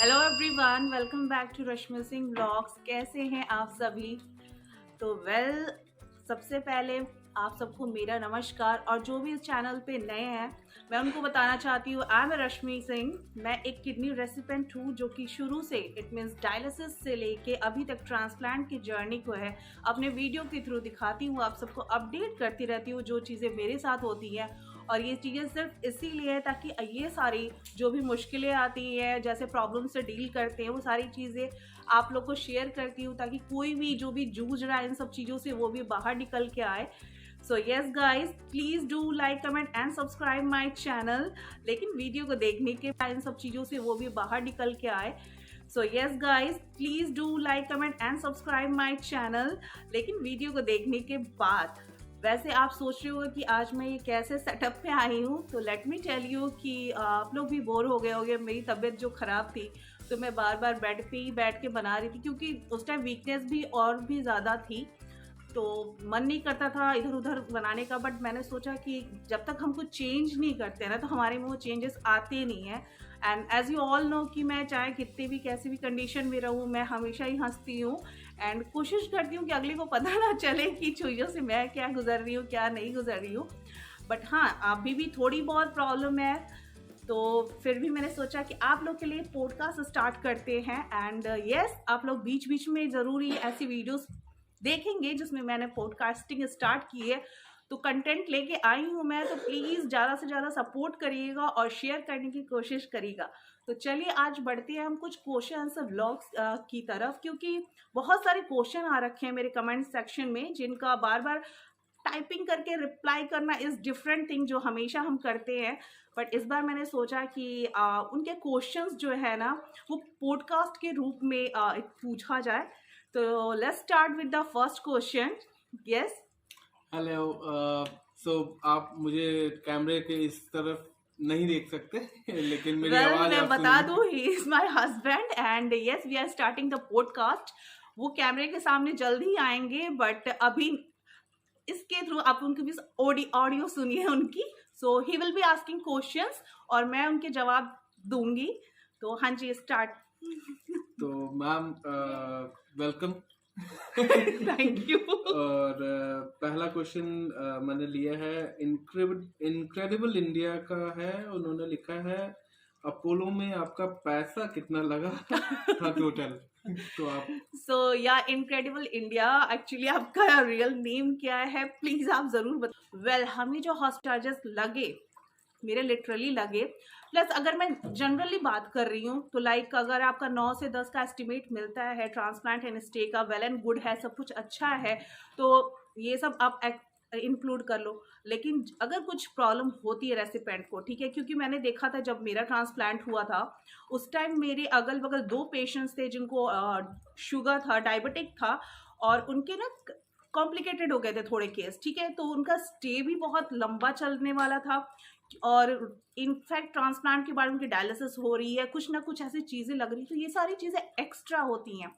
Hello everyone, welcome back to Rashmi Singh blogs. कैसे हैं आप सभी? तो सबसे पहले आप सबको मेरा नमस्कार। और जो भी इस चैनल पे नए हैं, मैं उनको बताना चाहती हूँ, आई एम रश्मि सिंह। मैं एक किडनी रेसिपेंट हूँ जो कि शुरू से इट मीन्स डायलिसिस से लेके अभी तक ट्रांसप्लांट की जर्नी को है अपने वीडियो के थ्रू दिखाती हूँ, आप सबको अपडेट करती रहती हूँ जो चीज़ें मेरे साथ होती हैं। और ये चीज़ें सिर्फ इसीलिए है ताकि ये सारी जो भी मुश्किलें आती हैं, जैसे प्रॉब्लम से डील करते हैं, वो सारी चीज़ें आप लोग को शेयर करती हूँ ताकि कोई भी जो भी जूझ रहा है इन सब चीज़ों से वो भी बाहर निकल के आए। So yes guys, please do like comment and subscribe my channel. लेकिन वीडियो को देखने के बाद इन सब चीज़ों से वो भी बाहर निकल के आए। So yes guys, please do like comment and subscribe my channel. लेकिन वीडियो को देखने के बाद वैसे आप सोच रहे हो कि आज मैं ये कैसे सेटअप पे आई हूँ, तो लेट मी टेल यू कि आप लोग भी बोर हो गए होंगे। मेरी तबीयत जो ख़राब थी तो मैं बार बार बेड पे ही बैठ के बना रही थी, क्योंकि उस टाइम वीकनेस भी और भी ज़्यादा थी, तो मन नहीं करता था इधर उधर बनाने का। बट मैंने सोचा कि जब तक हम कुछ चेंज नहीं करते ना तो हमारे में वो चेंजेस आते नहीं हैं। And as you all know कि मैं चाहे कितनी भी कैसी भी कंडीशन में रहूँ, मैं हमेशा ही हंसती हूँ एंड कोशिश करती हूँ कि अगले को पता ना चले कि चीज़ों से मैं क्या गुजर रही हूँ क्या नहीं गुजर रही हूँ। बट हाँ, अभी भी थोड़ी बहुत प्रॉब्लम है, तो फिर भी मैंने सोचा कि आप लोग के लिए पॉडकास्ट स्टार्ट करते हैं। एंड यस, आप लोग बीच बीच में ज़रूर ही ऐसी वीडियोस देखेंगे जिसमें मैंने पॉडकास्टिंग स्टार्ट की है। तो कंटेंट लेके आई हूँ मैं, तो प्लीज़ ज़्यादा से ज़्यादा सपोर्ट करिएगा और शेयर करने की कोशिश करिएगा। तो चलिए आज बढ़ते हैं हम कुछ क्वेश्चन आंसर व्लॉग्स की तरफ, क्योंकि बहुत सारे क्वेश्चन आ रखे हैं मेरे कमेंट सेक्शन में जिनका बार बार टाइपिंग करके रिप्लाई करना इज़ डिफरेंट थिंग जो हमेशा हम करते हैं। बट इस बार मैंने सोचा कि उनके क्वेश्चंस जो है ना वो पॉडकास्ट के रूप में पूछा जाए। तो let's start with the first question. Yes. Hello. So आप मुझे कैमरे के इस तरफ नहीं देख सकते लेकिन मेरी वेल, आवाज मैं आप बता सुनेंगे। दूं, he is my husband and yes, we are starting the podcast. वो कैमरे के सामने जल्द ही आएंगे, बट अभी इसके थ्रू आप उनके भी ऑडियो सुनिए उनकी। So he will be asking questions और मैं उनके जवाब दूंगी। तो हाँ जी, स्टार्ट। तो मैम, वेलकम। Thank you. और पहला क्वेश्चन मैंने लिया है, इनक्रेडिबल इंडिया का है। उन्होंने लिखा है, अपोलो में आपका पैसा कितना लगा था टोटल? तो आप सो या इनक्रेडिबल इंडिया, एक्चुअली आपका रियल नेम क्या है प्लीज आप जरूर बता। वेल, हमें जो हॉस्पिटल लगे, मेरे लिटरली लगे, प्लस अगर मैं जनरली बात कर रही हूँ तो लाइक अगर आपका 9 से 10 का एस्टिमेट मिलता है ट्रांसप्लांट एंड स्टे का, वेल एंड गुड है, सब कुछ अच्छा है, तो ये सब आप इंक्लूड कर लो। लेकिन अगर कुछ प्रॉब्लम होती है रेसिपेंट को, ठीक है, क्योंकि मैंने देखा था जब मेरा ट्रांसप्लांट हुआ था उस टाइम मेरे अगल बगल 2 पेशेंट्स थे जिनको शुगर था, डायबिटिक था, और उनके ना कॉम्प्लिकेटेड हो गए थे थोड़े केस, ठीक है, तो उनका स्टे भी बहुत लंबा चलने वाला था। और इनफैक्ट ट्रांसप्लांट के बाद उनकी डायलिसिस हो रही है, कुछ ना कुछ ऐसी चीज़ें लग रही, तो ये सारी चीज़ें एक्स्ट्रा होती हैं।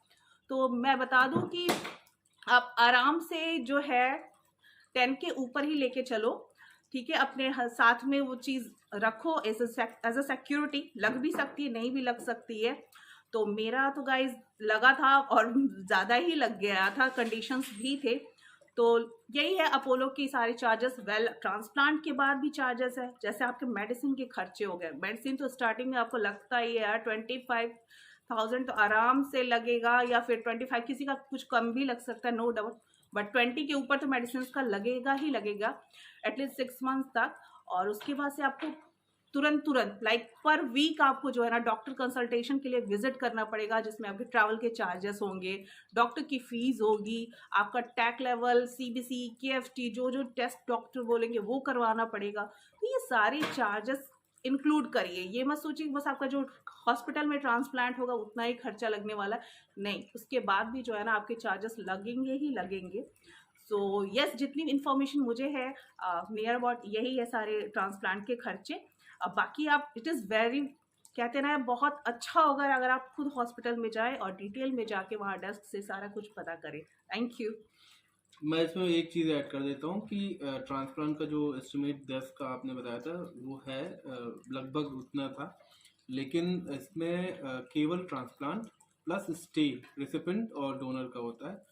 तो मैं बता दूं कि आप आराम से जो है 10 के ऊपर ही लेके चलो, ठीक है, अपने साथ में वो चीज़ रखो एज अ सिक्योरिटी। लग भी सकती है, नहीं भी लग सकती है। तो मेरा तो गाइज लगा था और ज़्यादा ही लग गया था, कंडीशंस भी थे। तो यही है अपोलो की सारे चार्जेस। वेल, ट्रांसप्लांट के बाद भी चार्जेस है, जैसे आपके मेडिसिन के खर्चे हो गए। मेडिसिन तो स्टार्टिंग में आपको लगता ही है यार 25,000 तो आराम से लगेगा, या फिर 25, किसी का कुछ कम भी लग सकता है, नो डाउट। बट 20 के ऊपर तो मेडिसिन का लगेगा ही लगेगा, एटलीस्ट 6 मंथ्स तक। और उसके बाद से आपको तुरंत लाइक पर वीक आपको जो है ना डॉक्टर कंसल्टेशन के लिए विजिट करना पड़ेगा, जिसमें आपके ट्रैवल के चार्जेस होंगे, डॉक्टर की फीस होगी, आपका टैक लेवल, सीबीसी, केएफटी, जो जो टेस्ट डॉक्टर बोलेंगे वो करवाना पड़ेगा। तो ये सारे चार्जेस इंक्लूड करिए। ये मत सोचिए बस आपका जो हॉस्पिटल में ट्रांसप्लांट होगा उतना ही खर्चा लगने वाला, नहीं, उसके बाद भी जो है ना आपके चार्जेस लगेंगे ही लगेंगे। सो यस, जितनी इन्फॉर्मेशन मुझे है नियर अबाउट यही है सारे ट्रांसप्लांट के खर्चे। अब बाकी आप, इट इज़ वेरी, कहते ना, बहुत अच्छा होगा अगर आप खुद हॉस्पिटल में जाए और डिटेल में जाके वहाँ डेस्क से सारा कुछ पता करें। Thank you. मैं इसमें एक चीज़ ऐड कर देता हूँ कि ट्रांसप्लांट का जो एस्टिमेट 10 का आपने बताया था वो है लगभग उतना था। लेकिन इसमें केवल ट्रांसप्लांट प्लस स्टे रेसिपिएंट और डोनर का होता है।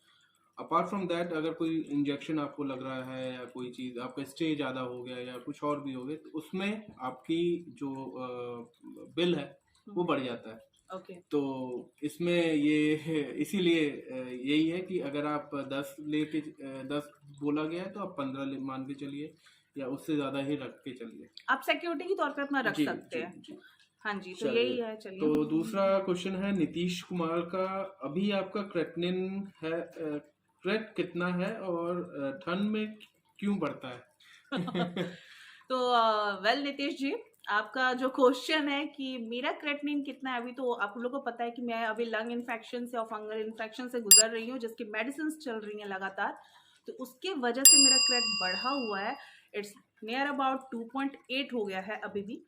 अपार्ट फ्रॉम दैट अगर कोई इंजेक्शन आपको लग रहा है या कोई चीज़ आपका स्टे ज़्यादा हो गया या कुछ और भी हो गया तो उसमें आपकी जो बिल है वो बढ़ जाता है। ओके। तो इसमें ये इसीलिए यही है कि अगर आप 10 लेके 10 बोला गया है तो आप 15 मान के चलिए या उससे ज़्यादा ही रख के चलिए। आप सिक्योरिटी के तौर पे अपना रख जी सकते जी हैं। जी। हाँ जी, तो चलिए, यही है। चलिए। तो दूसरा क्वेश्चन है नीतीश कुमार का। अभी आपका क्रेटनिन है क्रेट कितना है और ठंड में क्यों बढ़ता है? तो वेल नीतीश जी, आपका जो क्वेश्चन है कि मेरा क्रेटनिन कितना है, अभी तो आप लोगों को पता है कि मैं अभी लंग इन्फेक्शन से और फंगल इन्फेक्शन से गुजर रही हूँ, जिसकी मेडिसिन चल रही हैं लगातार। तो उसके वजह से मेरा क्रेट बढ़ा हुआ है। इट्स नियर अबाउट 2.8 हो गया है अभी भी।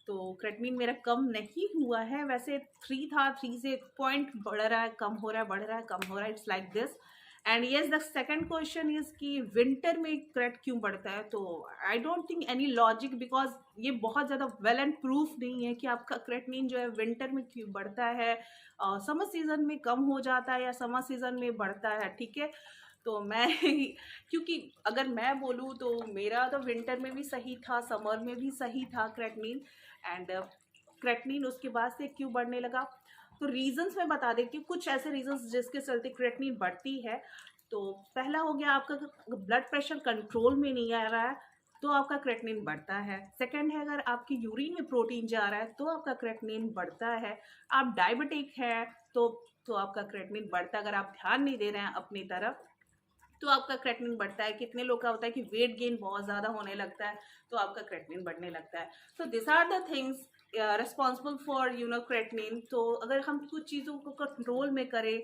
तो क्रेटनिन मेरा कम नहीं हुआ है। वैसे 3 था, 3 से पॉइंट बढ़ रहा है, कम हो रहा है, बढ़ रहा है, कम हो रहा है। It's like this. And yes, the second question is कि विंटर में क्रेट क्यों बढ़ता है। तो I don't think any logic, because ये बहुत ज़्यादा वेल एंड प्रूफ नहीं है कि आपका क्रेटनिन जो है विंटर में क्यों बढ़ता है। समर सीजन में कम हो जाता है या समर सीजन में बढ़ता है, ठीक है। तो मैं क्योंकि अगर मैं बोलूँ तो मेरा तो विंटर में भी सही था, समर में भी सही था क्रेटनिन। एंड क्रेटनिन उसके बाद से क्यों बढ़ने लगा, तो रीजंस मैं बता देती हूँ। कुछ ऐसे रीजंस जिसके चलते क्रेटनिन बढ़ती है। तो पहला हो गया, आपका ब्लड प्रेशर कंट्रोल में नहीं आ रहा है तो आपका क्रेटनिन बढ़ता है। सेकंड है, अगर आपकी यूरिन में प्रोटीन जा रहा है तो आपका क्रेटनिन बढ़ता है। आप डायबिटिक है तो आपका क्रेटनिन बढ़ता है। अगर आप ध्यान नहीं दे रहे हैं अपनी तरफ तो आपका क्रेटनिन बढ़ता है। कितने लोग का होता है कि वेट गेन बहुत ज़्यादा होने लगता है तो आपका क्रेटनिन बढ़ने लगता है। तो this are the things responsible for creatinine. तो अगर हम कुछ चीज़ों को कंट्रोल में करें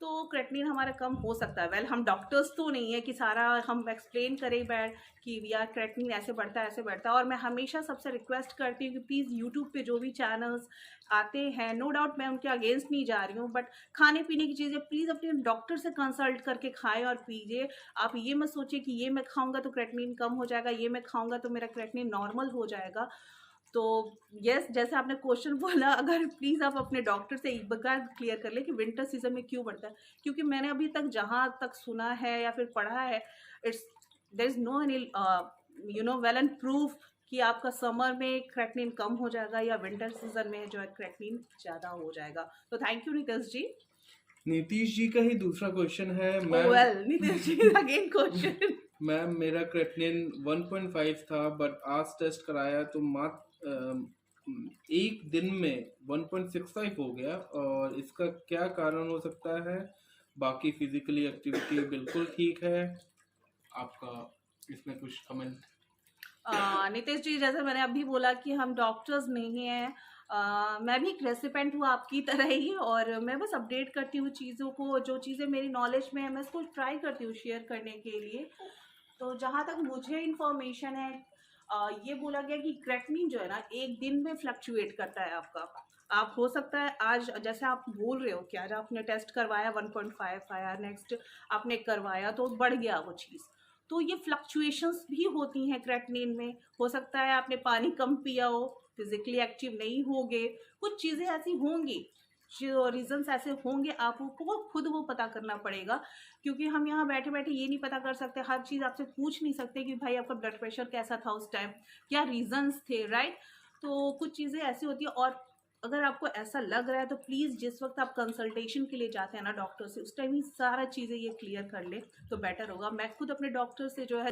तो क्रेटनिन हमारा कम हो सकता है। वेल, हम डॉक्टर्स तो नहीं है कि सारा हम एक्सप्लेन करें बैठ कि यार क्रेटनिन ऐसे बढ़ता है, ऐसे बढ़ता है। और मैं हमेशा सबसे रिक्वेस्ट करती हूँ कि प्लीज़ यूट्यूब पे जो भी चैनल्स आते हैं, नो डाउट मैं उनके अगेंस्ट नहीं जा रही हूँ, बट खाने पीने की चीज़ें प्लीज़ अपने डॉक्टर से कंसल्ट करके खाएं और पीजिए। आप ये मत सोचिए कि ये मैं खाऊंगा तो क्रेटनिन कम हो जाएगा, ये मैं खाऊंगा तो मेरा क्रेटनिन नॉर्मल हो जाएगा। तो यस, जैसे आपने क्वेश्चन बोला, अगर प्लीज़ आप अपने डॉक्टर से एक बार क्लियर कर ले कि विंटर सीजन में क्यों बढ़ता है। क्योंकि मैंने अभी तक जहाँ तक सुना है या फिर पढ़ा है, it's there is no any well and proof कि आपका समर में क्रेटनिन कम हो जाएगा या विंटर सीजन में जो है क्रेटनिन ज़्यादा हो जाएगा। तो थैंक यू नीतीश जी। नीतीश जी का ही दूसरा क्वेश्चन है। Well Nitish ji again question. Ma'am, मेरा क्रेटनिन 1.5 था बट आज टेस्ट कराया तो मात्र एक दिन में 1.65 हो गया और इसका क्या कारण हो सकता है? बाकी फिजिकली एक्टिविटी बिल्कुल ठीक है। आपका इसमें कुछ कमेंट? नीतीश जी, जैसे मैंने अभी बोला कि हम डॉक्टर्स नहीं हैं। मैं भी एक रेसिपेंट हूँ आपकी तरह ही, और मैं बस अपडेट करती हूँ चीज़ों को। जो चीज़ें मेरी नॉलेज में है मैं इसको ट्राई करती हूँ शेयर करने के लिए। तो जहाँ तक मुझे इन्फॉर्मेशन है, ये बोला गया कि क्रेटनिन जो है ना एक दिन में फ्लक्चुएट करता है आपका। आप हो सकता है आज जैसे आप बोल रहे हो कि आज आपने टेस्ट करवाया 1.5 आया, नेक्स्ट आपने करवाया तो बढ़ गया वो चीज़। तो ये फ्लक्चुएशंस भी होती हैं क्रेटनिन में। हो सकता है आपने पानी कम पिया हो, फिजिकली एक्टिव नहीं होगे, कुछ चीज़ें ऐसी होंगी, जो रीजंस ऐसे होंगे, आपको खुद वो पता करना पड़ेगा। क्योंकि हम यहाँ बैठे बैठे ये नहीं पता कर सकते, हर चीज़ आपसे पूछ नहीं सकते कि भाई आपका ब्लड प्रेशर कैसा था उस टाइम, क्या रीजंस थे, राइट। तो कुछ चीज़ें ऐसी होती है। और अगर आपको ऐसा लग रहा है तो प्लीज़ जिस वक्त आप कंसल्टेशन के लिए जाते हैं ना डॉक्टर से, उस टाइम ही सारा चीज़ें ये क्लियर कर ले तो बेटर होगा। मैं खुद अपने डॉक्टर से जो है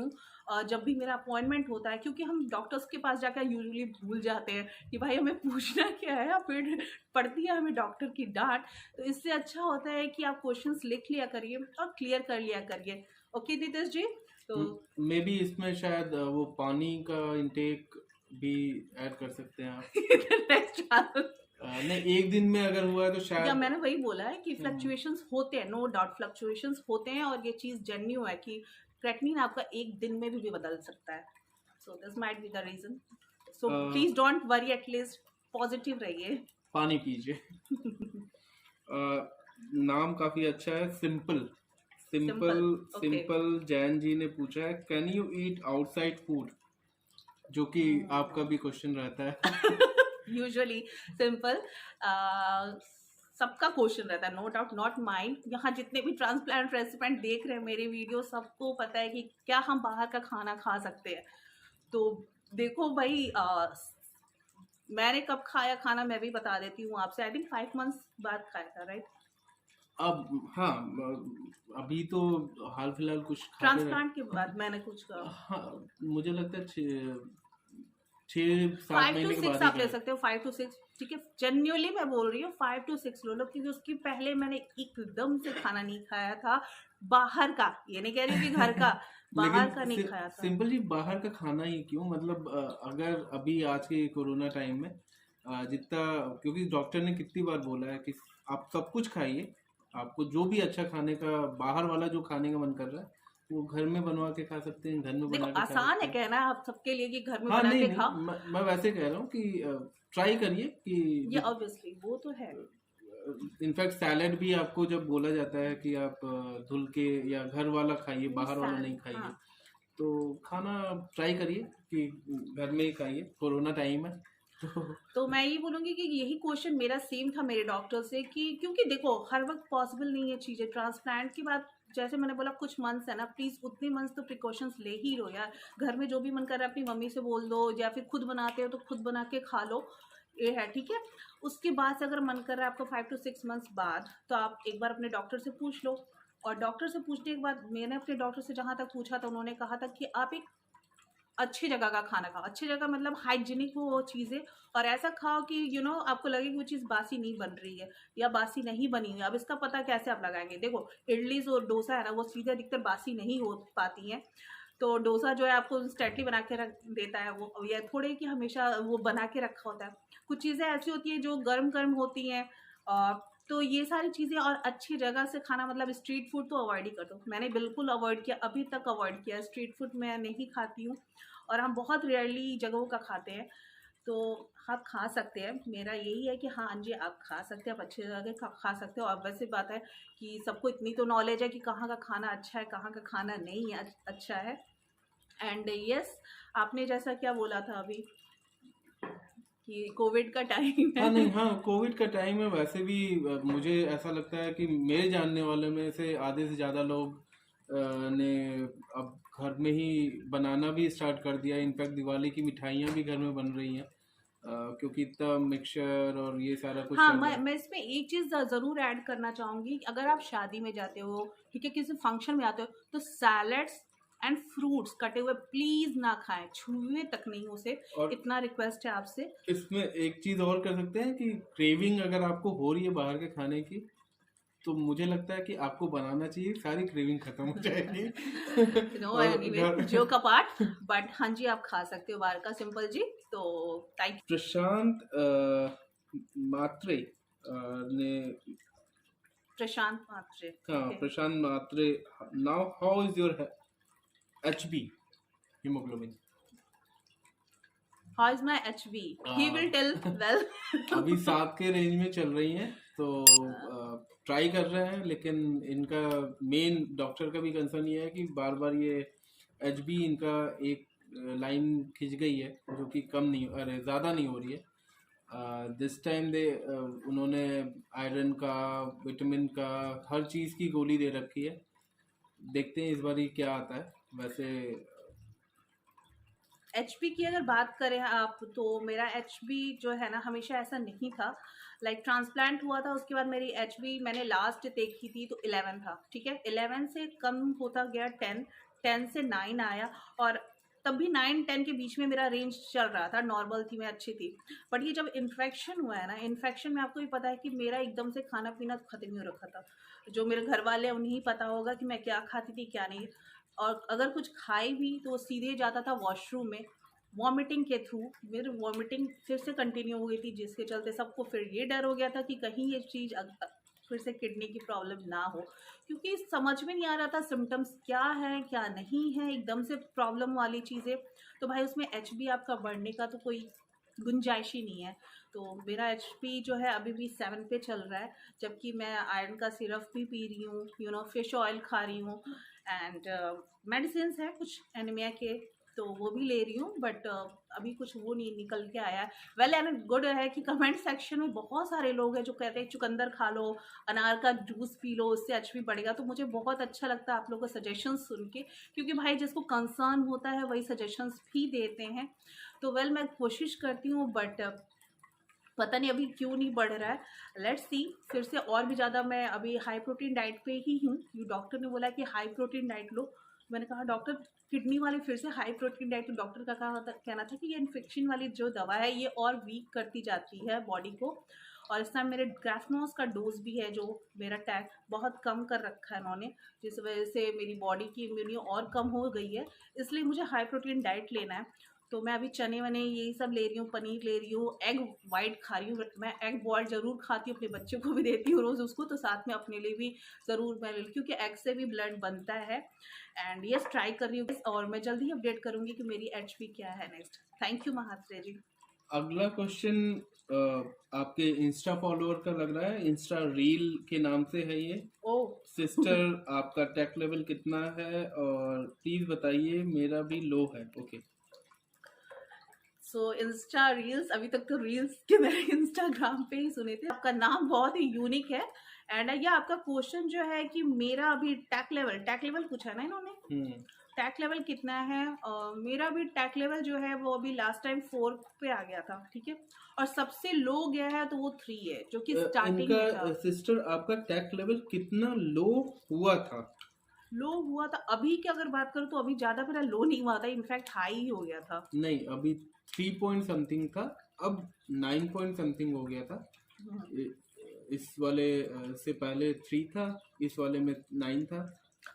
जब भी मेरा अपॉइंटमेंट होता है, क्योंकि हम डॉक्टर्स के पास जाकर यूजुअली भूल जाते हैं कि भाई हमें पूछना क्या है, फिर पड़ती है हमें डॉक्टर की डांट। तो इससे अच्छा होता है कि आप क्वेश्चंस लिख लिया करिए और क्लियर कर लिया करिए। ओके नीतीश जी। तो मे बी इसमें शायद वो पानी का इंटेक भी ऐड कर सकते हैं आप। नहीं, एक दिन में अगर हुआ है तो शायद, या मैंने वही बोला है कि फ्लक्चुएशंस होते हैं, नो डाउट फ्लक्चुएशंस होते हैं, और ये चीज़ जेन्यू है कि क्रेटनिन आपका एक दिन में भी बदल सकता है। So this might be the reason. So please don't worry, at least positive रहिए। पानी पीजिए। नाम काफी अच्छा है, simple simple okay. Simple Jain ji ने पूछा है, can you eat outside food? जो कि आपका भी क्वेश्चन रहता है। Usually simple. सबका क्वेश्चन रहता है, नो डाउट, नॉट माइंड। यहाँ जितने भी ट्रांसप्लांट रेसिपेंट देख रहे हैं मेरे वीडियो, सबको पता है कि क्या हम बाहर का खाना खा सकते हैं। तो देखो भाई, मैंने कब खाया खाना मैं भी बता देती हूँ आपसे। आई थिंक 5 मंथ्स बाद खाया था, राइट? अब हाँ, अभी तो हाल फिलहाल कुछ खाते रहे। ट्रांसप्लांट के बाद मैंने कुछ कहा। हाँ, मुझे लगता है 6-7 5 to महीने के 6 बाद ही आप ले खाया। सकते हो, 5 to 6, ठीक है। जेन्युइनली मैं बोल रही हूँ 5 to 6 लो लो, क्योंकि उसके पहले मैंने एकदम से खाना नहीं खाया था बाहर का। ये नहीं कह रही हूँ कि घर का, बाहर का नहीं लेकिन खाया था। सिंपल जी, बाहर का खाना ही क्यों, मतलब अगर अभी आज के कोरोना टाइम में जितना, क्योंकि डॉक्टर ने कितनी बार बोला है कि आप सब कुछ खाइए, आपको जो भी अच्छा खाने का, बाहर वाला जो खाने का मन कर रहा है वो घर में बनवा के खा सकते हैं, घर में देखो बना के खा आसान सकते है हैं। कहना आप सबके लिए कि घर में हाँ, बना नहीं के नहीं, खाओ, मैं वैसे कह रहा हूँ कि ट्राई करिए ये कि ऑब्वियसली वो तो है। इनफैक्ट सैलेड भी आपको जब बोला जाता है कि आप धुल के या घर वाला खाइए, बाहर वाला नहीं खाइए, हाँ, तो खाना ट्राई करिए कि घर में ही खाइए, कोरोना टाइम है तो। तो मैं ये बोलूँगी कि यही क्वेश्चन मेरा सेम था मेरे डॉक्टर से, कि क्योंकि देखो हर वक्त पॉसिबल नहीं है चीज़ें। ट्रांसप्लांट की बात, जैसे मैंने बोला कुछ मंथ्स है ना, प्लीज़ उतने मंथ्स तो प्रिकॉशंस ले ही लो यार। घर में जो भी मन कर रहा है अपनी मम्मी से बोल दो, या फिर खुद बनाते हो तो खुद बना के खा लो, ये है, ठीक है। उसके बाद से अगर मन कर रहा है आपको 5 to 6 मंथ्स बाद, तो आप एक बार अपने डॉक्टर से पूछ लो। और डॉक्टर से पूछने के बाद, मैंने अपने डॉक्टर से जहाँ तक पूछा था, उन्होंने कहा था कि आप एक अच्छी जगह का खाना खाओ। अच्छी जगह मतलब हाइजीनिक हो वो चीज़ें, और ऐसा खाओ कि आपको लगे कि वो चीज़ बासी नहीं बन रही है या बासी नहीं बनी हुई है। अब इसका पता कैसे आप लगाएंगे? देखो इडली और डोसा है ना, वो चीज़ें अधिकतर बासी नहीं हो पाती हैं। तो डोसा जो है आपको इंस्टेंटली बना के रख देता है वो, या थोड़े कि हमेशा वो बना के रखा होता है। कुछ चीज़ें ऐसी होती हैं जो गर्म गर्म होती हैं। तो ये सारी चीज़ें, और अच्छी जगह से खाना, मतलब स्ट्रीट फूड तो अवॉइड ही कर दो। मैंने बिल्कुल अवॉइड किया, अभी तक अवॉइड किया। स्ट्रीट फूड मैं नहीं खाती हूँ, और हम बहुत रेयरली जगहों का खाते हैं। तो आप खा सकते हैं, मेरा यही है कि हाँ जी आप खा सकते हैं, आप अच्छी जगह के खा सकते हो। और वैसे बात है कि सबको इतनी तो नॉलेज है कि कहाँ का खाना अच्छा है, कहाँ का खाना नहीं है अच्छा है। एंड यस, आपने जैसा क्या बोला था अभी कि कोविड का टाइम हाँ, है। नहीं, हाँ, कोविड का टाइम है, वैसे भी मुझे ऐसा लगता है कि मेरे जानने वाले में से आधे से ज़्यादा लोग ने अब घर में ही बनाना भी स्टार्ट कर दिया। इनफैक्ट दिवाली की मिठाइयाँ भी घर में बन रही हैं, क्योंकि इतना मिक्सचर और ये सारा कुछ हाँ, चल रहा मैं इसमें एक चीज़ ज़रूर ऐड करना चाहूँगी। अगर आप शादी में जाते हो, ठीक है, किसी फंक्शन में आते हो, तो सैलड्स एंड फ्रूट्स कटे हुए प्लीज़ ना खाएँ, छुए तक नहीं उसे। है। और इतना रिक्वेस्ट है आपसे। इसमें एक चीज़ और कर सकते हैं कि क्रेविंग अगर आपको हो रही है बाहर के खाने की, तो मुझे लगता है कि आपको बनाना चाहिए, सारी क्रेविंग खत्म हो जाएगी। नो, और एनीवे, घर जोक अपार्ट, बट हाँ जी आप खा सकते हो बाहर का, सिंपल जी। तो थैंक प्रशांत मात्रे ने, प्रशांत मात्रे, हाँ, okay. Prashant Matre, now how is your HB haemoglobin? How is my HB? He will tell well. अभी 7 के रेंज में चल रही हैं, तो ट्राई कर रहे हैं, लेकिन इनका मेन डॉक्टर का भी कंसर्न ये है कि बार बार ये एचबी इनका एक लाइन खिंच गई है, जो कि कम नहीं, अरे ज़्यादा नहीं हो रही है। दिस टाइम उन्होंने आयरन का, विटामिन का, हर चीज़ की गोली दे रखी है। देखते हैं इस बार ही क्या आता है। वैसे एचपी की अगर बात करें आप, तो मेरा एचबी जो है ना, हमेशा ऐसा नहीं था। लाइक ट्रांसप्लांट हुआ था, उसके बाद मेरी एचबी मैंने लास्ट देखी थी तो 11 था, ठीक है। 11 से कम होता गया 10, 10 से 9 आया, और तब भी 9-10 के बीच में मेरा रेंज चल रहा था, नॉर्मल थी, मैं अच्छी थी। बट ये जब इन्फेक्शन हुआ है ना, इन्फेक्शन में आपको भी पता है कि मेरा एकदम से खाना पीना खत्म ही हो रखा था। जो मेरे घर वाले हैं उन्हें पता होगा कि मैं क्या खाती थी क्या नहीं। और अगर कुछ खाई भी तो वो सीधे जाता था वॉशरूम में, वॉमिटिंग के थ्रू। मेरी वॉमिटिंग फिर से कंटिन्यू हो गई थी, जिसके चलते सबको फिर ये डर हो गया था कि कहीं ये चीज़ फिर से किडनी की प्रॉब्लम ना हो, क्योंकि समझ में नहीं आ रहा था सिम्टम्स क्या है क्या नहीं है, एकदम से प्रॉब्लम वाली चीज़ें। तो भाई उसमें एचबी आपका बढ़ने का तो कोई गुंजाइश ही नहीं है। तो मेरा एचपी जो है अभी भी 7 पे चल रहा है, जबकि मैं आयरन का सिरप भी पी रही हूँ, फिश ऑयल खा रही हूँ, एंड मेडिसिन है कुछ एनीमिया के। तो वो भी ले रही हूँ, बट अभी कुछ वो नहीं निकल के आया है। वेल एंड गुड है कि कमेंट सेक्शन में बहुत सारे लोग हैं जो कहते हैं चुकंदर खा लो, अनार का जूस पी लो, उससे एचपी बढ़ेगा। तो मुझे बहुत अच्छा लगता है आप लोगों का सजेशंस सुन के, क्योंकि भाई जिसको कंसर्न होता है वही सजेशंस भी देते हैं। तो वेल मैं कोशिश करती हूँ, बट पता नहीं अभी क्यों नहीं बढ़ रहा है। लेट्स सी, फिर से और भी ज़्यादा मैं अभी हाई प्रोटीन डाइट पे ही हूँ। डॉक्टर ने बोला कि हाई प्रोटीन डाइट लो। मैंने कहा डॉक्टर किडनी वाली फिर से हाई प्रोटीन डाइट, तो डॉक्टर का कहना था कि ये इन्फेक्शन वाली जो दवा है ये और वीक करती जाती है बॉडी को। और इस टाइम मेरे ग्राफनोस का डोज भी है जो मेरा टैग बहुत कम कर रखा है इन्होंने, जिस वजह से मेरी बॉडी की इम्यूनिटी और कम हो गई है। इसलिए मुझे हाई प्रोटीन डाइट लेना है। तो मैं अभी चने वने यही सब ले रही हूँ, पनीर ले रही हूँ, एग वाइट खा रही हूँ। मैं एग बॉइल्ड ज़रूर खाती हूँ, अपने बच्चे को भी देती हूँ रोज़ उसको, तो साथ में अपने लिए भी ज़रूर मैं ले लूँ, क्योंकि एग से भी ब्लड बनता है। एंड यस, ट्राई कर रही हूँ और मैं जल्दी ही अपडेट करूँगी कि मेरी एचपी क्या है नेक्स्ट। थैंक यू महाश्रेय जी। अगला क्वेश्चन आपके इंस्टा फॉलोअर का लग रहा है, इंस्टा रील के नाम से है ये। ओ सिस्टर आपका टेक लेवल कितना है और प्लीज बताइए, मेरा भी लो है। ओके, सो इंस्टा रील्स, अभी तक तो रील्स के मैंने इंस्टाग्राम पे ही सुने थे। आपका नाम बहुत ही यूनिक है। एंड ये आपका क्वेश्चन जो है कि मेरा अभी टैक लेवल पूछा ना इन्होंने, टैक लेवल कितना है। मेरा भी टैक लेवल जो है वो अभी लास्ट टाइम 4 पे आ गया था, ठीक है। और सबसे लो गया है तो वो 3 है, जो कि स्टार्टिंग में था। सिस्टर आपका टैक लेवल कितना लो हुआ था? लो हुआ था अभी की अगर बात करूँ तो अभी ज्यादा मेरा लो नहीं हुआ था, इनफैक्ट हाई ही हो गया था। नहीं, अभी 3 पॉइंट समथिंग था, अब 9 पॉइंट समथिंग हो गया था। इस वाले से पहले 3 था, इस वाले में 9 था।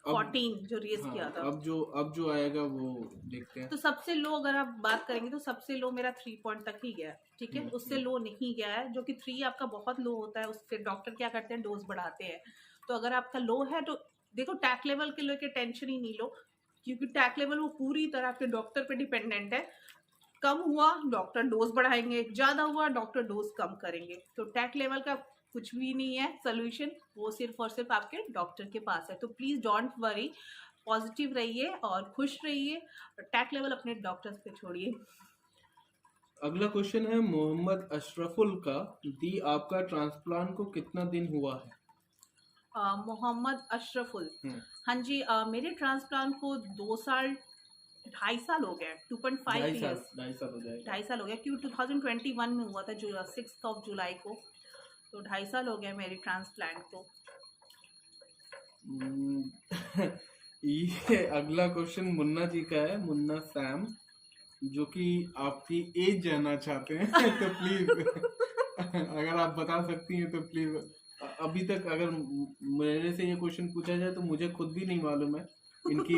14 जो रेस किया था। अब जो आएगा वो देखते हैं। तो सबसे लो अगर आप बात करेंगे तो सबसे लो मेरा 3 पॉइंट तक ही गया है, ठीक है। उससे लो नहीं गया है, जो कि 3 आपका बहुत लो होता है। उससे डॉक्टर क्या करते हैं, डोज बढ़ाते हैं। तो अगर आपका लो है तो देखो टैक लेवल के लेके टेंशन ही नहीं लो, क्योंकि टैक लेवल वो पूरी तरह आपके डॉक्टर पे डिपेंडेंट है। कम हुआ डॉक्टर डोज बढ़ाएंगे, ज्यादा हुआ डॉक्टर डोज कम करेंगे। तो टैक लेवल का कुछ भी नहीं है सोल्यूशन, वो सिर्फ और सिर्फ आपके डॉक्टर के पास है। तो प्लीज डोंट वरी, पॉजिटिव रहिए और खुश रहिए। टैक लेवल अपने डॉक्टर्स पे छोड़िए। अगला क्वेश्चन है मोहम्मद अशरफुल का, दी आपका ट्रांसप्लांट को कितना दिन हुआ है? मोहम्मद अशरफुल, हाँ जी, मेरे ट्रांसप्लांट को 2 साल 2.5 साल हो गया, 2.5 ईयर्स, 2.5 साल हो जाएगा। 2.5 साल हो गया, क्योंकि 2021 में हुआ था जो 6 जुलाई को। तो 2.5 साल हो गया मेरे ट्रांसप्लांट को। ये अगला क्वेश्चन मुन्ना जी का है, मुन्ना सैम, जो कि आपकी एज जानना चाहते हैं। तो प्लीज अगर आप बता सकती हैं तो प्लीज। अभी तक अगर मेरे से ये क्वेश्चन पूछा जाए तो मुझे खुद भी नहीं मालूम है इनकी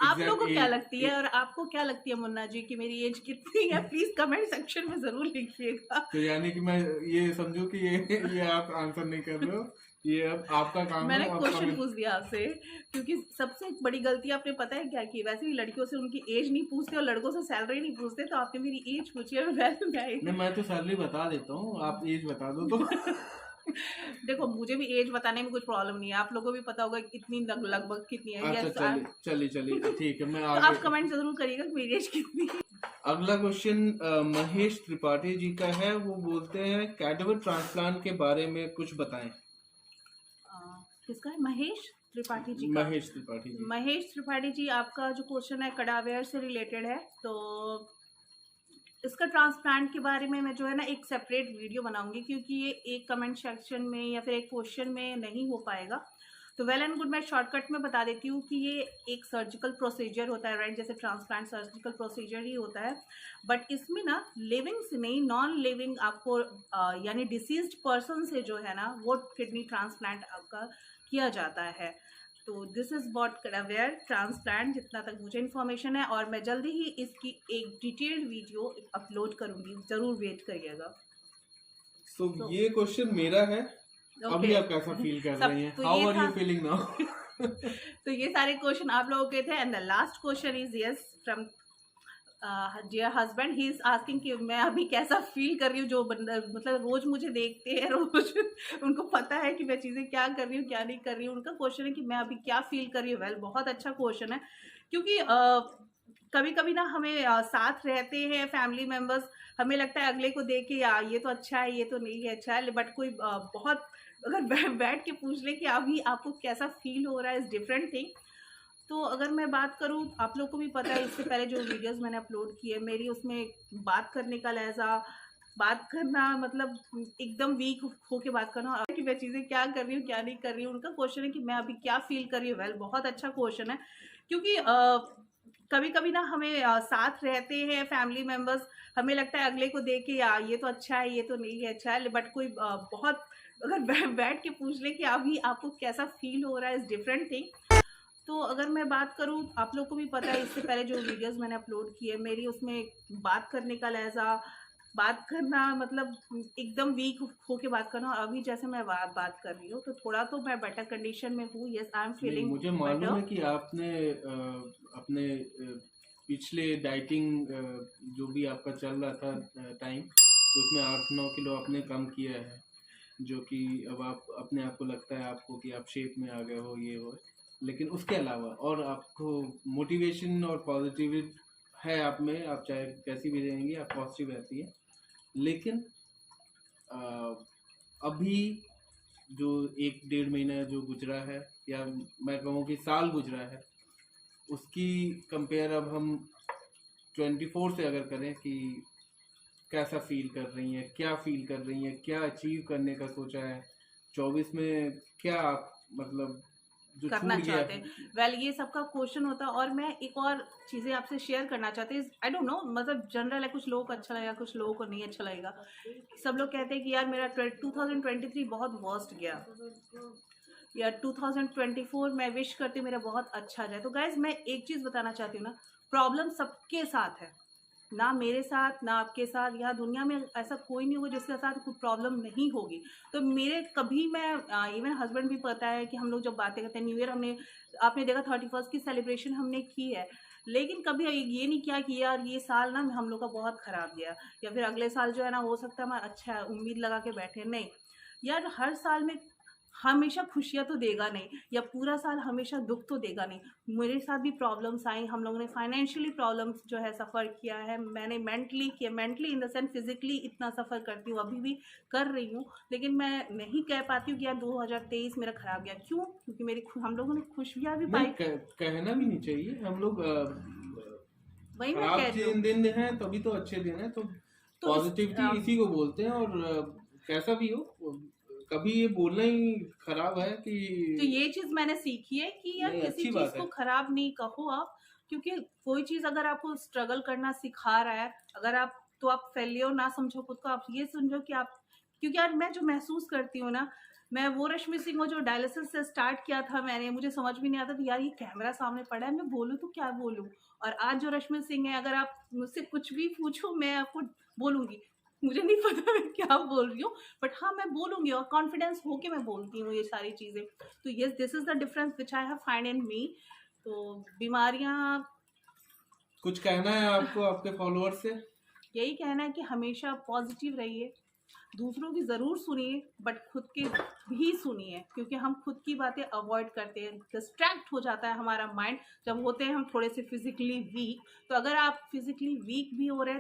आप लोगों को क्या लगती है, और आपको क्या लगती है मुन्ना जी कि मेरी एज कितनी है? प्लीज कमेंट सेक्शन में जरूर लिखिएगा। तो यानी कि मैं ये समझूं कि ये आप आंसर नहीं कर रहे हो, ये अब आपका काम है। मैंने क्वेश्चन पूछ दिया आपसे, क्योंकि सबसे बड़ी गलती आपने पता है क्या की? वैसे भी लड़कियों से उनकी एज नहीं पूछते और लड़कों से सैलरी नहीं पूछते, तो आपने मेरी एज पूछी है। मैं तो सैलरी बता देता हूँ, आप एज बता दो तो। देखो मुझे भी एज बताने में कुछ प्रॉब्लम नहीं है, आप लोगों को भी पता होगा कितनी लगभग कितनी है। अच्छा, चलिए ठीक है, मैं तो आप कमेंट जरूर करिएगा कि मेरी एज कितनी है। अगला क्वेश्चन महेश त्रिपाठी जी का है, वो बोलते हैं कैडेवर ट्रांसप्लांट के बारे में कुछ बताएं। किसका है? महेश त्रिपाठी जी का। महेश त्रिपाठी जी, आपका जो क्वेश्चन है कडावेयर से रिलेटेड है। तो इसका ट्रांसप्लांट के बारे में मैं जो है ना एक सेपरेट वीडियो बनाऊंगी, क्योंकि ये एक कमेंट सेक्शन में या फिर एक क्वेश्चन में नहीं हो पाएगा। तो वेल एंड गुड, मैं शॉर्टकट में बता देती हूँ कि ये एक सर्जिकल प्रोसीजर होता है, राइट? जैसे ट्रांसप्लांट सर्जिकल प्रोसीजर ही होता है, बट इसमें ना लिविंग से नहीं, नॉन लिविंग आपको यानी डिसीज्ड पर्सन से जो है ना वो किडनी ट्रांसप्लांट आपका किया जाता है। तो दिस इज व्हाट कैडावेयर ट्रांसप्लांट, जितना तक मुझे इन्फॉर्मेशन है। और मैं जल्दी ही इसकी एक डिटेल्ड वीडियो अपलोड करूंगी, जरूर वेट करिएगा। So, ये क्वेश्चन मेरा है। अभी आप कैसा फील कर रही हैं? How are you feeling now? तो ये सारे क्वेश्चन आप लोगों के थे। And the last question is yes from dear husband, he is asking कि मैं अभी कैसा फील कर रही हूँ। जो मतलब रोज मुझे देखते हैं, रोज उनको पता है कि मैं चीज़ें क्या कर रही हूँ क्या नहीं कर रही हूँ। उनका क्वेश्चन है कि मैं अभी क्या फील कर रही हूँ। वेल बहुत अच्छा क्वेश्चन है, क्योंकि कभी कभी ना हमें साथ रहते हैं फैमिली मेंबर्स, हमें लगता है अगले को देख के यार ये तो अच्छा है, ये तो नहीं है अच्छा है, बट कोई बहुत अगर बैठ के पूछ ले कि अभी आपको कैसा फील हो रहा है, इज डिफरेंट थिंग। तो अगर मैं बात करूँ, आप लोग को भी पता है इससे पहले जो वीडियोस मैंने अपलोड किए मेरी, उसमें बात करने का लहजा, बात करना मतलब एकदम वीक होके बात करना, और कि मैं चीज़ें क्या कर रही हूँ क्या नहीं कर रही हूँ। उनका क्वेश्चन है कि मैं अभी क्या फील कर रही हूँ। वेल, बहुत अच्छा क्वेश्चन है, क्योंकि कभी कभी ना हमें साथ रहते हैं फैमिली मेंबर्स, हमें लगता है अगले को देख के यार ये तो अच्छा है, ये तो नहीं है अच्छा है, बट कोई बहुत अगर बैठ के पूछ ले कि अभी आपको कैसा फील हो रहा है, इज डिफरेंट थिंग। तो अगर मैं बात करूँ, आप लोग को भी पता है इससे पहले जो वीडियोस मैंने अपलोड किए मेरी, उसमें बात करने का लहजा, बात करना मतलब एकदम वीक होके बात करना, और अभी जैसे मैं बात कर रही हूँ तो थोड़ा तो मैं बेटर कंडीशन में हूँ। यस, आई एम नहीं, फीलिंग मुझे मालूम है बेटर। कि आपने अपने पिछले डाइटिंग जो भी आपका चल रहा था टाइम, तो उसमें 8-9 किलो आपने कम किया है, जो कि अब आप अपने आप को लगता है आपको कि आप शेप में आ गए हो, ये हो। लेकिन उसके अलावा और आपको मोटिवेशन और पॉजिटिव है आप में, आप चाहे कैसी भी रहेंगी आप पॉजिटिव रहती है। लेकिन अ, अभी जो 1-1.5 महीना जो गुजरा है, या मैं कहूँ कि साल गुजरा है, उसकी कंपेयर अब हम 24 से अगर करें कि कैसा फील कर रही हैं, क्या फील कर रही हैं, क्या अचीव करने का सोचा है 24 में, क्या आप मतलब जो छूट करना गया। चाहते हैं। वेल, ये सबका क्वेश्चन होता है, और मैं एक और चीज़ें आपसे शेयर करना चाहती हूँ। आई डोंट नो, मतलब जनरल है, कुछ लोगों को अच्छा लगेगा, कुछ लोगों को नहीं अच्छा लगेगा। सब लोग कहते हैं कि यार मेरा 2023 बहुत वर्स्ट गया, या 2024 मैं विश करती हूँ मेरा बहुत अच्छा जाए। तो गाइज मैं एक चीज़ बताना चाहती हूँ ना, प्रॉब्लम सबके साथ है, ना मेरे साथ ना आपके साथ, या दुनिया में ऐसा कोई नहीं होगा जिसके साथ कोई प्रॉब्लम नहीं होगी। तो मेरे कभी मैं इवन हस्बैंड भी पता है कि हम लोग जब बातें करते हैं, न्यू ईयर हमने, आपने देखा 31st की सेलिब्रेशन हमने की है, लेकिन कभी ये नहीं किया कि यार ये साल ना हम लोग का बहुत खराब गया, या फिर अगले साल जो है ना हो सकता है हमारा अच्छा है, उम्मीद लगा के बैठे। नहीं यार, हर साल में हमेशा खुशियाँ तो देगा नहीं, या पूरा साल हमेशा दुख तो देगा नहीं। मेरे साथ भी प्रॉब्लम्स आई, हम लोगों ने फाइनेंशियली प्रॉब्लम्स जो है सफ़र किया है, मैंने मेंटली किया, mentally in the sense physically इतना सफ़र करती हूँ, अभी भी कर रही हूँ। लेकिन मैं नहीं कह पाती हूँ कि यार 2023 मेरा ख़राब गया। क्यों? क्योंकि हम लोगों ने खुशियाँ भी नहीं, पाई। कहना भी नहीं चाहिए। हम लोग वही मैं खराब कह रही हूँ। दिन हैं तभी तो अच्छे दिन हैं, तो तो इस पॉजिटिविटी इसी को बोलते हैं। और कैसा भी हो, कभी ये बोलना ही खराब है कि तो ये चीज मैंने सीखी है कि यार नहीं, किसी अच्छी चीज बात को है। खराब नहीं कहो आप, क्योंकि कोई चीज अगर आपको स्ट्रगल करना सिखा रहा है, अगर आप, तो आप फेलियर ना समझो खुद को, आप ये समझो कि आप, क्योंकि यार मैं जो महसूस करती हूँ ना, मैं वो रश्मि सिंह हूँ जो डायलिसिस से स्टार्ट किया था मैंने, मुझे समझ भी नहीं आता था यार ये कैमरा सामने पड़ा है, मैं बोलूँ तो क्या बोलूँ। और आज जो रश्मि सिंह है, अगर आप मुझसे कुछ भी पूछो मैं आपको बोलूंगी, मुझे नहीं पता मैं क्या बोल रही हूँ, बट हाँ मैं बोलूंगी, और कॉन्फिडेंस होके मैं बोलती हूँ ये सारी चीजें। तो yes, this is the difference which I have find in me. तो बीमारियां, कुछ कहना है आपको आपके फॉलोअर्स से? यही कहना है कि हमेशा पॉजिटिव रहिए, दूसरों की ज़रूर सुनिए बट खुद की भी सुनिए, क्योंकि हम खुद की बातें अवॉइड करते हैं, डिस्ट्रैक्ट हो जाता है हमारा माइंड जब होते हैं हम थोड़े से फिजिकली वीक। तो अगर आप फिजिकली वीक भी हो रहे,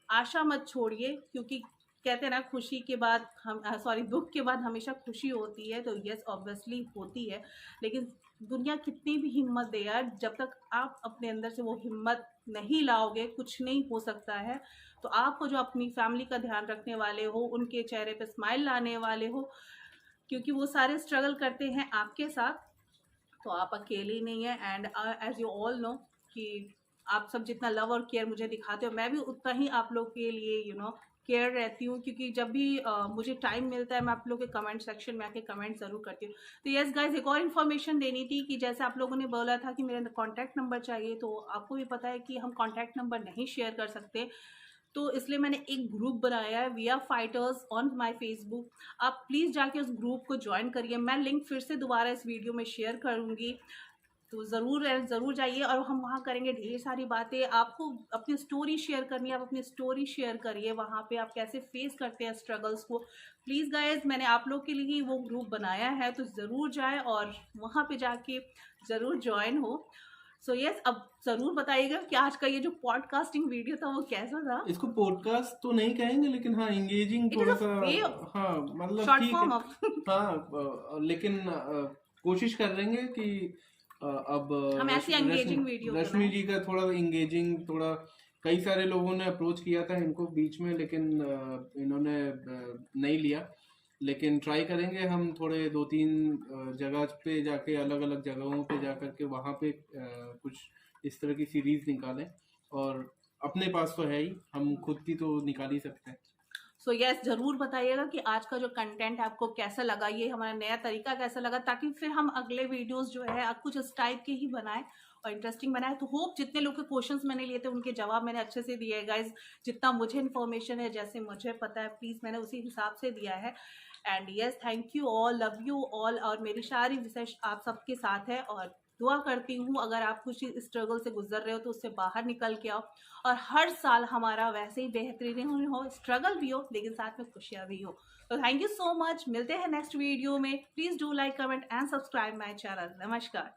आशा मत छोड़िए, क्योंकि कहते हैं ना खुशी के बाद हम, सॉरी, दुख के बाद हमेशा खुशी होती है। तो यस, ऑब्वियसली होती है, लेकिन दुनिया कितनी भी हिम्मत दे यार, जब तक आप अपने अंदर से वो हिम्मत नहीं लाओगे कुछ नहीं हो सकता है। तो आपको जो अपनी फैमिली का ध्यान रखने वाले हो, उनके चेहरे पे स्माइल लाने वाले हो, क्योंकि वो सारे स्ट्रगल करते हैं आपके साथ, तो आप अकेले नहीं है। And as you all know कि आप सब जितना लव और केयर मुझे दिखाते हो, मैं भी उतना ही आप लोग के लिए केयर रहती हूँ, क्योंकि जब भी मुझे टाइम मिलता है मैं आप लोग के कमेंट सेक्शन में आके कमेंट ज़रूर करती हूँ। तो यस गाइज, एक और इन्फॉर्मेशन देनी थी कि जैसे आप लोगों ने बोला था कि मेरा कॉन्टैक्ट नंबर चाहिए, तो आपको भी पता है कि हम कॉन्टैक्ट नंबर नहीं शेयर कर सकते, तो इसलिए मैंने एक ग्रुप बनाया है, we are fighters on my Facebook. आप प्लीज़ जाके उस ग्रुप को ज्वाइन करिए, मैं लिंक फिर से दोबारा इस वीडियो में शेयर करूँगी, तो ज़रूर जाइए, और हम वहाँ करेंगे ढेर सारी बातें। आपको अपनी स्टोरी शेयर करनी है, आप अपनी स्टोरी शेयर करिए, वहाँ पे आप कैसे फेस करते हैं स्ट्रगल्स को। प्लीज़ गाइज, मैंने आप लोग के लिए ही वो ग्रुप बनाया है, तो ज़रूर जाए और वहाँ पे जाके ज़रूर ज्वाइन हो। सो यस, अब जरूर बताइएगा कि आज का ये जो पॉडकास्टिंग वीडियो था वो कैसा था। इसको पॉडकास्ट तो नहीं कहेंगे, लेकिन हाँ एंगेजिंग इट इज थोड़ा अ सा। वे ऑफ हाँ मतलब शॉर्ट ठीक है। फॉर्म ऑफ हाँ लेकिन कोशिश कर रहे हैं कि अब हम ऐसी एंगेजिंग वीडियो रश्मि बनाएं। जी का थोड़ा एंगेजिंग, थोड़ा कई सारे लोगों ने अप्रोच किया था इनको बीच में, लेकिन इन्होंने नहीं लिया। लेकिन ट्राई करेंगे हम थोड़े 2-3 जगह पे जाके, अलग अलग जगहों पे जा करके वहाँ पे कुछ इस तरह की सीरीज निकालें। और अपने पास तो है ही, हम खुद की तो निकाल ही सकते हैं। सो यस, जरूर बताइएगा कि आज का जो कंटेंट आपको कैसा लगा, ये हमारा नया तरीका कैसा लगा, ताकि फिर हम अगले वीडियोस जो है कुछ इस टाइप के ही बनाएं और इंटरेस्टिंग बनाएं। तो होप जितने लोग के क्वेश्चंस मैंने लिए थे उनके जवाब मैंने अच्छे से दिए गाइज। जितना मुझे इन्फॉर्मेशन है, जैसे मुझे पता है, प्लीज मैंने उसी हिसाब से दिया है। And yes, thank you all, love you all. और मेरी सारी विशेष आप सबके साथ है और दुआ करती हूँ अगर आप कुछ स्ट्रगल से गुजर रहे हो तो उससे बाहर निकल के आओ, और हर साल हमारा वैसे ही बेहतरीन हो, स्ट्रगल भी हो लेकिन साथ में खुशियां भी हो। तो थैंक यू सो मच, मिलते हैं नेक्स्ट वीडियो में। Please do like, comment and subscribe my channel. नमस्कार।